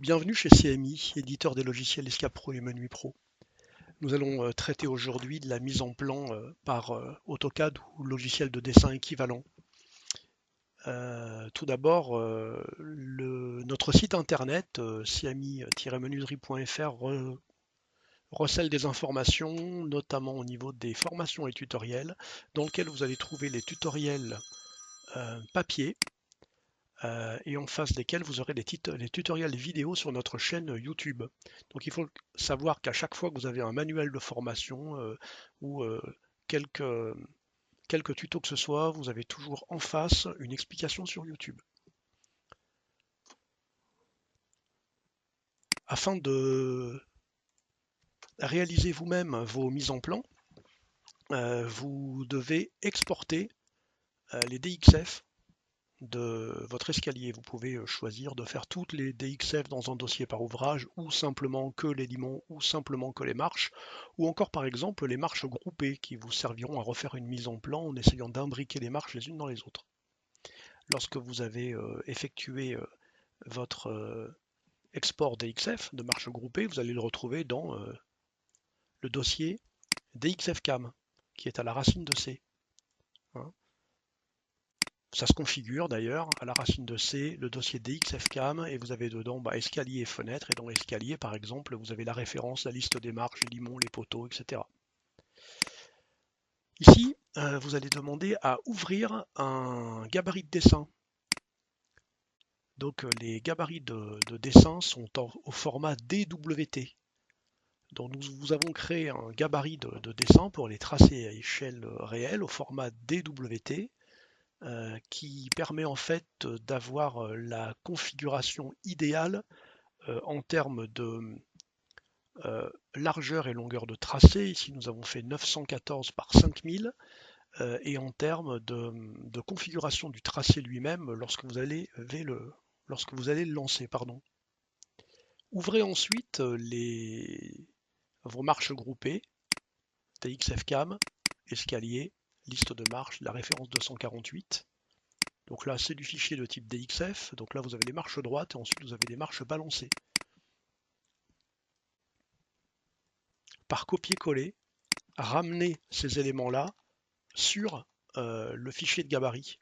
Bienvenue chez CMI, éditeur des logiciels Escape Pro et Menui Pro. Nous allons traiter aujourd'hui de la mise en plan par AutoCAD ou logiciel de dessin équivalent. Tout d'abord, notre site internet cmi-menuiserie.fr recèle des informations, notamment au niveau des formations et tutoriels, dans lequel vous allez trouver les tutoriels papier et en face desquels vous aurez les tutoriels vidéo sur notre chaîne YouTube. Donc il faut savoir qu'à chaque fois que vous avez un manuel de formation ou quelques, quelques tutos que ce soit, vous avez toujours en face une explication sur YouTube. Afin de réaliser vous-même vos mises en plan, vous devez exporter les DXF de votre escalier. Vous pouvez choisir de faire toutes les DXF dans un dossier par ouvrage, ou simplement que les limons, ou simplement que les marches, ou encore par exemple les marches groupées qui vous serviront à refaire une mise en plan en essayant d'imbriquer les marches les unes dans les autres. Lorsque vous avez effectué votre export DXF de marches groupées, vous allez le retrouver dans le dossier DXFCAM qui est à la racine de C. Hein. Ça se configure d'ailleurs à la racine de C, le dossier DXFCAM, et vous avez dedans escalier et fenêtre, et dans escalier par exemple, vous avez la référence, la liste des marches, les limons, les poteaux, etc. Ici, vous allez demander à ouvrir un gabarit de dessin. Donc les gabarits de dessin sont au format DWT. Donc nous avons créé un gabarit de dessin pour les tracer à échelle réelle au format DWT. Qui permet en fait d'avoir la configuration idéale en termes de largeur et longueur de tracé. Ici nous avons fait 914 par 5000 et en termes de configuration du tracé lui-même lorsque vous allez le lancer. Pardon. Ouvrez ensuite vos marches groupées, TXFCAM, escalier, liste de marches, la référence 248. Donc là, c'est du fichier de type DXF. Donc là, vous avez les marches droites et ensuite vous avez des marches balancées. Par copier-coller, ramenez ces éléments-là sur le fichier de gabarit.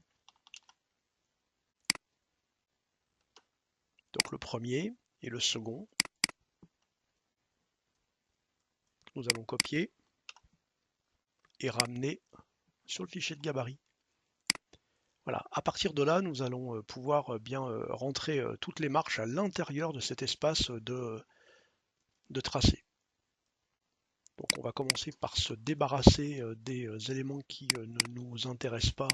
Donc le premier et le second. Nous allons copier et ramener sur le fichier de gabarit. Voilà. À partir de là, nous allons pouvoir bien rentrer toutes les marches à l'intérieur de cet espace de tracé. Donc on va commencer par se débarrasser des éléments qui ne nous intéressent pas,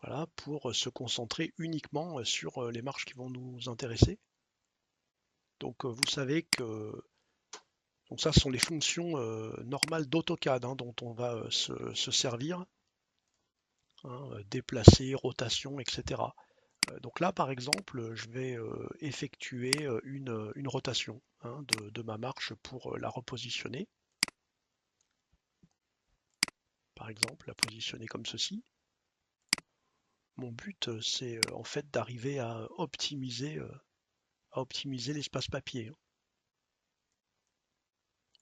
voilà, pour se concentrer uniquement sur les marches qui vont nous intéresser. Donc vous savez que donc ça ce sont les fonctions normales d'AutoCAD dont on va se servir, hein, déplacer, rotation, etc. Donc là par exemple je vais effectuer une rotation de ma marche pour la repositionner. Par exemple la positionner comme ceci. Mon but c'est en fait d'arriver à optimiser l'espace papier.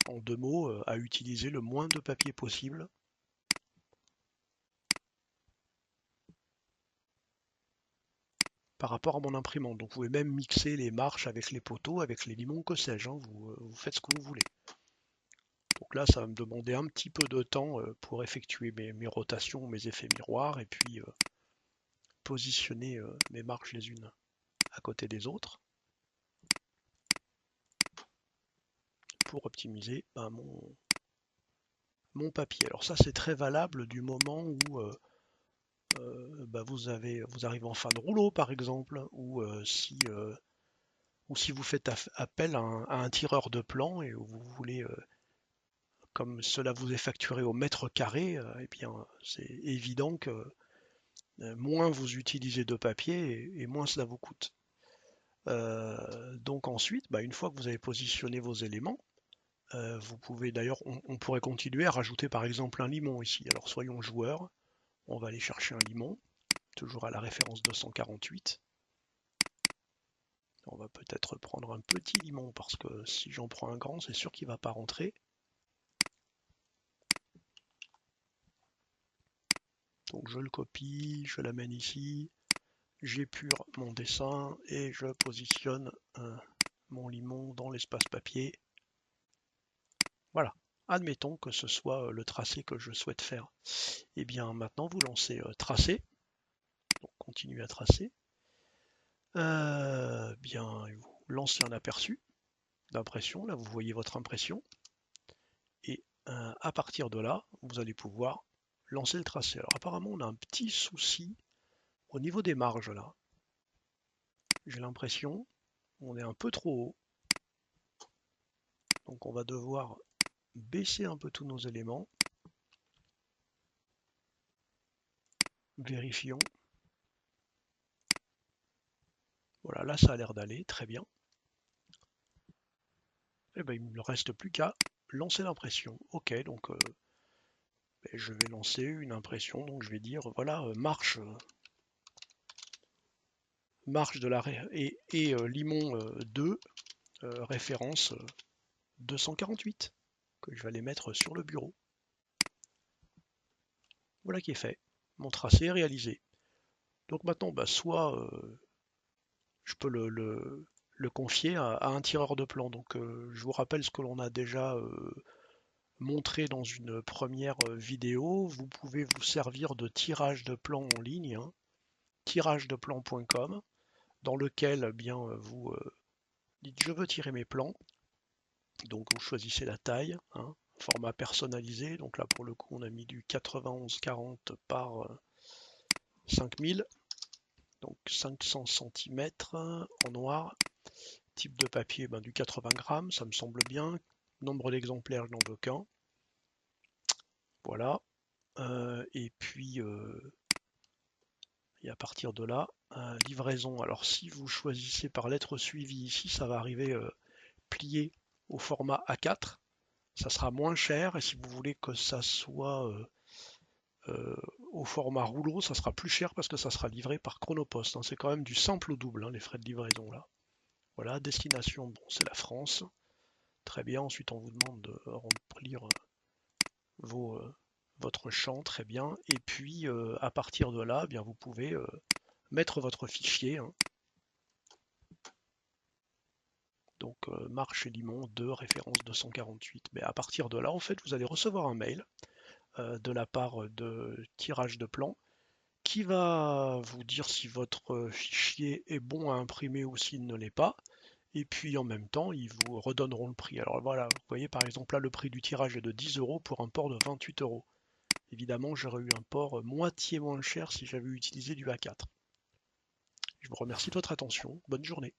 En deux mots, à utiliser le moins de papier possible. Par rapport à mon imprimante. Donc vous pouvez même mixer les marches avec les poteaux, avec les limons, que sais-je. Vous faites ce que vous voulez. Donc là, ça va me demander un petit peu de temps pour effectuer mes rotations, mes effets miroirs, et puis positionner mes marches les unes à côté des autres pour optimiser mon papier. Alors ça, c'est très valable du moment où vous arrivez en fin de rouleau, par exemple, ou si vous faites appel à un tireur de plan et vous voulez, comme cela vous est facturé au mètre carré, eh bien c'est évident que moins vous utilisez de papier et moins cela vous coûte. Donc ensuite, une fois que vous avez positionné vos éléments, vous pouvez d'ailleurs, on pourrait continuer à rajouter par exemple un limon ici. Alors soyons joueurs, on va aller chercher un limon, toujours à la référence 248. On va peut-être prendre un petit limon parce que si j'en prends un grand, c'est sûr qu'il ne va pas rentrer. Donc je le copie, je l'amène ici, j'épure mon dessin et je positionne mon limon dans l'espace papier. Voilà. Admettons que ce soit le tracé que je souhaite faire. Et bien maintenant vous lancez tracer, donc continuez à tracer. Bien vous lancez un aperçu d'impression, là vous voyez votre impression. Et à partir de là, vous allez pouvoir lancer le tracé. Alors apparemment on a un petit souci au niveau des marges là. J'ai l'impression qu'on est un peu trop haut. Donc on va devoir baisser un peu tous nos éléments. Vérifions. Voilà, là ça a l'air d'aller, très bien. Et ben, il ne me reste plus qu'à lancer l'impression. Ok, donc je vais lancer une impression, donc je vais dire voilà, marche de la et limon 2, référence 248, que je vais aller mettre sur le bureau. Voilà qui est fait. Mon tracé est réalisé. Donc maintenant, bah, soit je peux le confier à un tireur de plan. Donc je vous rappelle ce que l'on a déjà montré dans une première vidéo. Vous pouvez vous servir de tirage de plan en ligne, hein, tiragedeplan.com, dans lequel eh bien vous dites je veux tirer mes plans. Donc vous choisissez la taille, hein, format personnalisé. Donc là pour le coup on a mis du 91-40 par 5000. Donc 500 cm en noir. Type de papier, ben, du 80 grammes, ça me semble bien. Nombre d'exemplaires, je n'en veux qu'un. Voilà. Et puis, et à partir de là, livraison. Alors si vous choisissez par lettre suivie ici, ça va arriver plié au format A4. Ça sera moins cher. Et si vous voulez que ça soit au format rouleau, ça sera plus cher parce que ça sera livré par Chronopost, hein. C'est quand même du simple au double, hein, les frais de livraison là. Voilà, destination, bon, c'est la France. Très bien, ensuite on vous demande de remplir votre champ, très bien. Et puis à partir de là, eh bien, vous pouvez mettre votre fichier, hein. Donc marche et limon 2, référence 248. Mais à partir de là, en fait, vous allez recevoir un mail de la part de tirage de plan qui va vous dire si votre fichier est bon à imprimer ou s'il ne l'est pas. Et puis en même temps, ils vous redonneront le prix. Alors voilà, vous voyez par exemple là, le prix du tirage est de 10 euros pour un port de 28 euros. Évidemment, j'aurais eu un port moitié moins cher si j'avais utilisé du A4. Je vous remercie de votre attention. Bonne journée.